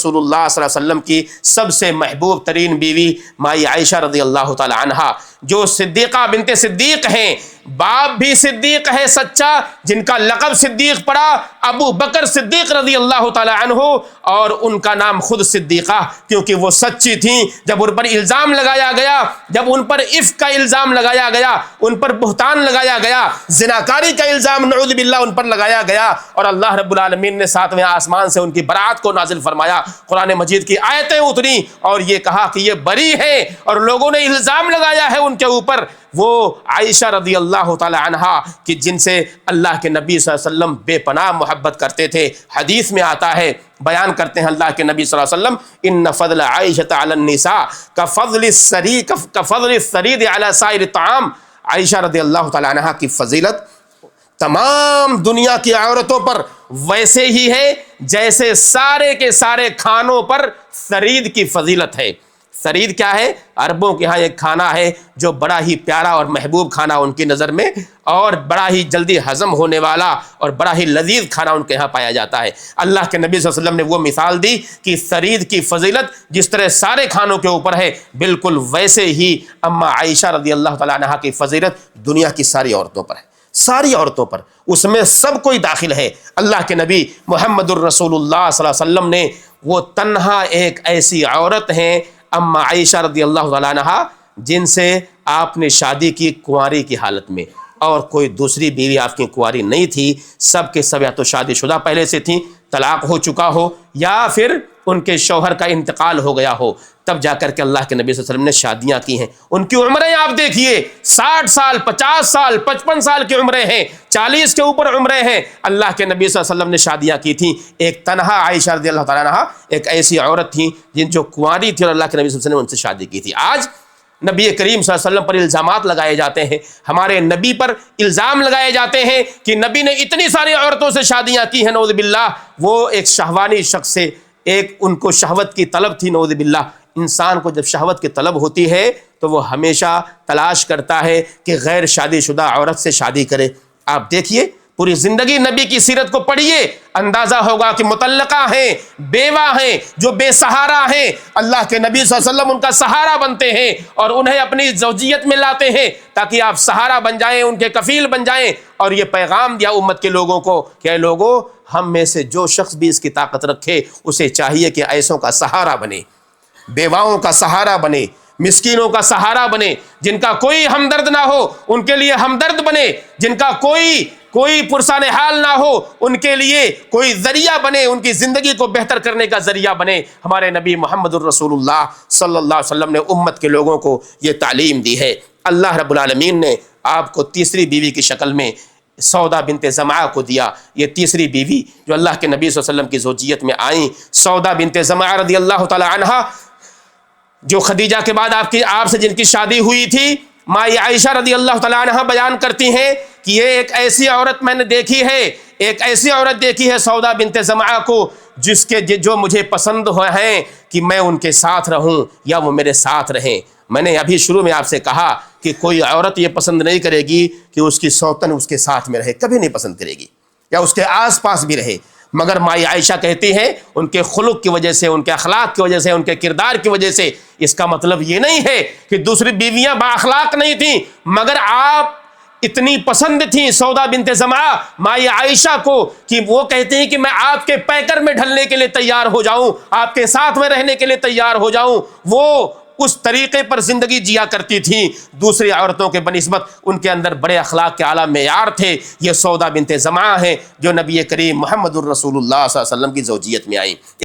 رسول اللہ صلی اللہ علیہ وسلم کی سب سے محبوب ترین بیوی مائی عائشہ رضی اللہ تعالی عنہا، جو صدیقہ بنت صدیق ہیں، باپ بھی صدیق ہے سچا، جن کا لقب صدیق پڑا ابو بکر صدیق رضی اللہ تعالی عنہ، اور ان کا نام خود صدیقہ، کیونکہ وہ سچی تھیں۔ جب ان پر الزام لگایا گیا، جب ان پر افک کا الزام لگایا گیا، ان پر بہتان لگایا گیا، زناکاری کا الزام نعوذ باللہ ان پر لگایا گیا، اور اللہ رب العالمین نے ساتویں آسمان سے ان کی برات کو نازل فرمایا، قرآن مجید کی آیتیں اتری اور یہ کہا کہ یہ بری ہے، اور لوگوں نے الزام لگایا ہے ان کے اوپر، وہ عائشہ رضی اللہ تعالی عنہا کہ جن سے اللہ کے نبی صلی اللہ علیہ وسلم بے پناہ محبت کرتے تھے۔ حدیث میں آتا ہے، بیان کرتے ہیں اللہ کے نبی صلی اللہ علیہ وسلم، ان فضل عائشہ علی النساء کفضل الثرید علی سائر الطعام، عائشہ رضی اللہ تعالی عنہا کی فضیلت تمام دنیا کی عورتوں پر ویسے ہی ہے جیسے سارے کے سارے کھانوں پر ثرید کی فضیلت ہے۔ ثرید کیا ہے؟ عربوں کے ہاں ایک کھانا ہے جو بڑا ہی پیارا اور محبوب کھانا ان کی نظر میں، اور بڑا ہی جلدی ہضم ہونے والا اور بڑا ہی لذیذ کھانا ان کے ہاں پایا جاتا ہے۔ اللہ کے نبی صلی اللہ علیہ وسلم نے وہ مثال دی کہ ثرید کی فضیلت جس طرح سارے کھانوں کے اوپر ہے، بالکل ویسے ہی اما عائشہ رضی اللہ تعالیٰ عنہا کی فضیلت دنیا کی ساری عورتوں پر ہے، ساری عورتوں پر، اس میں سب کوئی داخل ہے۔ اللہ کے نبی محمد الرسول اللہ صلی اللہ علیہ وسلم نے وہ تنہا ایک ایسی عورت ہیں اما عائشہ رضی اللہ تعالیٰ عنہا جن سے آپ نے شادی کی کنواری کی حالت میں، اور کوئی دوسری بیوی آپ کی کنواری نہیں تھی، سب کے سب یا تو شادی شدہ پہلے سے تھیں، طلاق ہو چکا ہو، یا پھر ان کے شوہر کا انتقال ہو گیا ہو، تب جا کر کے اللہ کے نبی صلی اللہ علیہ وسلم نے شادیاں کی ہیں۔ ان کی عمریں آپ دیکھیے، 60 سال 50 سال 55 سال کی عمریں ہیں، 40 کے اوپر عمریں ہیں، اللہ کے نبی صلی اللہ علیہ وسلم نے شادیاں کی تھیں۔ ایک تنہا عائشہ رضی اللہ تعالیٰ عنہا ایک ایسی عورت تھی جن جو کنواری تھی، اور اللہ کے نبی صلی اللہ علیہ وسلم نے ان سے شادی کی تھی۔ آج نبی کریم صلی اللہ علیہ وسلم پر الزامات لگائے جاتے ہیں، ہمارے نبی پر الزام لگائے جاتے ہیں کہ نبی نے اتنی ساری عورتوں سے شادیاں کی ہیں، نعوذ باللہ۔ وہ ایک شہوانی شخص سے، ایک ان کو شہوت کی طلب تھی، نعوذ باللہ۔ انسان کو جب شہوت کی طلب ہوتی ہے تو وہ ہمیشہ تلاش کرتا ہے کہ غیر شادی شدہ عورت سے شادی کرے۔ آپ دیکھیے، پوری زندگی نبی کی سیرت کو پڑھیے، اندازہ ہوگا کہ مطلقہ ہیں، بیوہ ہیں، جو بے سہارا ہیں، اللہ کے نبی صلی اللہ علیہ وسلم ان کا سہارا بنتے ہیں اور انہیں اپنی زوجیت میں لاتے ہیں تاکہ آپ سہارا بن جائیں، ان کے کفیل بن جائیں، اور یہ پیغام دیا امت کے لوگوں کو کہ اے لوگوں، ہم میں سے جو شخص بھی اس کی طاقت رکھے اسے چاہیے کہ ایسوں کا سہارا بنے، بیواؤں کا سہارا بنے، مسکینوں کا سہارا بنے، جن کا کوئی ہمدرد نہ ہو ان کے لیے ہمدرد بنے، جن کا کوئی پرسان حال نہ ہو ان کے لیے کوئی ذریعہ بنے، ان کی زندگی کو بہتر کرنے کا ذریعہ بنے۔ ہمارے نبی محمد الرسول اللہ صلی اللہ علیہ وسلم نے امت کے لوگوں کو یہ تعلیم دی ہے۔ اللہ رب العالمین نے آپ کو تیسری بیوی کی شکل میں سودا بنت زمعہ کو دیا۔ یہ تیسری بیوی جو اللہ کے نبی صلی اللہ علیہ وسلم کی زوجیت میں آئیں، سودا بنت زمعہ رضی اللہ تعالی عنہا، جو خدیجہ کے بعد آپ سے جن کی شادی ہوئی تھی، مائی عائشہ رضی اللہ تعالی عنہا بیان کرتی ہیں کہ یہ ایک ایسی عورت میں نے دیکھی ہے، ایک ایسی عورت دیکھی ہے سودا بنت زمعہ کو، جو مجھے پسند ہیں کہ میں ان کے ساتھ رہوں یا وہ میرے ساتھ رہیں۔ میں نے ابھی شروع میں آپ سے کہا کہ کوئی عورت یہ پسند نہیں کرے گی کہ اس کی سوتن اس کے ساتھ میں رہے، کبھی نہیں پسند کرے گی، یا اس کے آس پاس بھی رہے۔ مگر مائی عائشہ کہتی ہیں ان کے خلق کی وجہ سے، ان کے اخلاق کی وجہ سے، ان کے کردار کی وجہ سے، اس کا مطلب یہ نہیں ہے کہ دوسری بیویاں با اخلاق نہیں تھیں، مگر آپ اتنی پسند تھیں سودا بنت زمعہ مائی عائشہ کو کہ وہ کہتے ہیں کہ میں آپ کے پیکر میں ڈھلنے کے لیے تیار ہو جاؤں، آپ کے ساتھ میں رہنے کے لیے تیار ہو جاؤں۔ وہ اس طریقے پر زندگی جیا کرتی تھیں، دوسری عورتوں کے بنسبت ان کے اندر بڑے اخلاق کے اعلیٰ معیار تھے۔ یہ سودا بنت زمعہ ہیں جو نبی کریم محمد الرسول اللہ صلی اللہ علیہ وسلم کی زوجیت میں آئیں۔